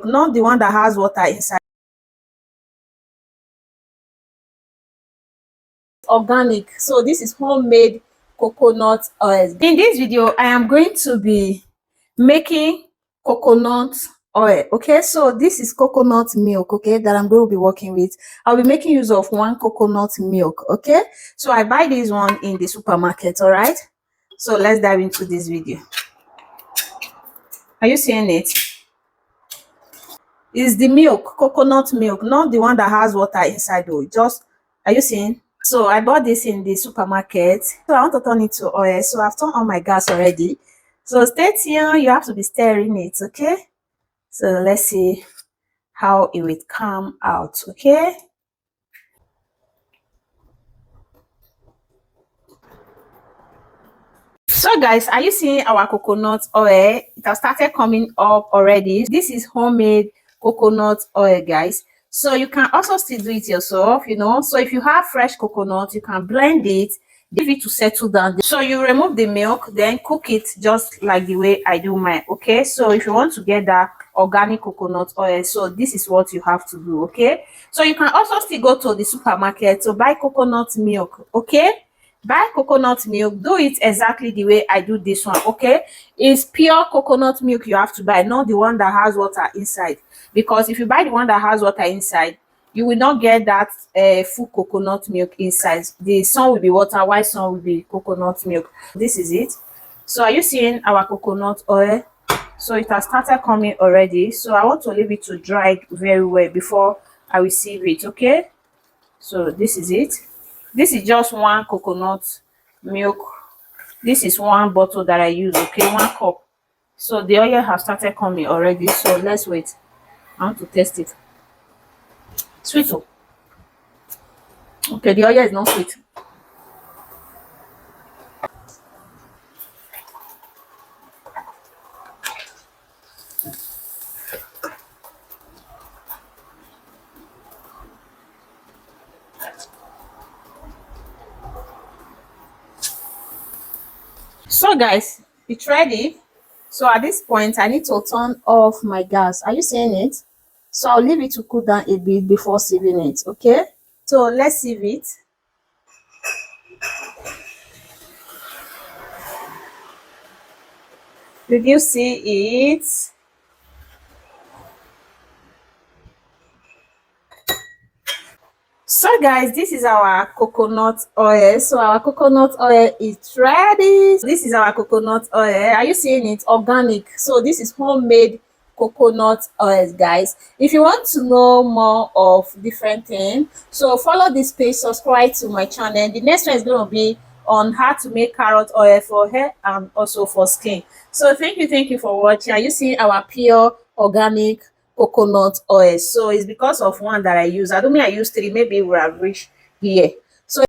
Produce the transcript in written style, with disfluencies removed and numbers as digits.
milk, not the one that has water inside. Organic. So this is homemade coconut oil. In this video, I am going to be making coconut oil. Okay, so this is coconut milk, okay, that I'm going to be working with. I'll be making use of 1 coconut milk. Okay, so I buy this one in the supermarket. All right, so let's dive into this video. Are you seeing it? Is the milk coconut milk, not the one that has water inside though. Just, are you seeing? So I bought this in the supermarket. So I want to turn it to oil. So I've turned on my gas already. So stay tuned. You have to be stirring it, okay? So let's see how it will come out, okay? So guys, are you seeing our coconut oil? It has started coming up already. This is homemade coconut oil, guys. So you can also still do it yourself, you know. So if you have fresh coconut, you can blend it, give it to settle down. So you remove the milk, then cook it just like the way I do mine, okay? So if you want to get that organic coconut oil, so this is what you have to do, okay? So you can also still go to the supermarket to buy coconut milk, okay? Buy coconut milk, do it exactly the way I do this one, okay? It's pure coconut milk you have to buy, not the one that has water inside, because if you buy the one that has water inside, you will not get that full coconut milk inside. The some will be water, while some will be coconut milk. This is it. So are you seeing our coconut oil? So it has started coming already, so I want to leave it to dry very well before I will sieve it, okay? So this is it. This is just 1 coconut milk. This is 1 bottle that I use, okay, 1 cup. So the oil has started coming already, so let's wait. I want to test it. Sweet. Oh. Okay, the oil is not sweet. So guys, it's ready. So at this point, I need to turn off my gas. Are you seeing it? So I'll leave it to cool down a bit before sieving it, okay? So let's sieve it. Did you see it? So guys, this is our coconut oil. So our coconut oil is ready. This is our coconut oil. Are you seeing it? Organic. So this is homemade coconut oil, guys. If you want to know more of different things, so follow this page, subscribe to my channel. The next one is going to be on how to make carrot oil for hair and also for skin. So thank you for watching. Are you seeing our pure organic coconut oil? So it's because of 1 that I use. I don't mean I use 3, maybe we have reached here.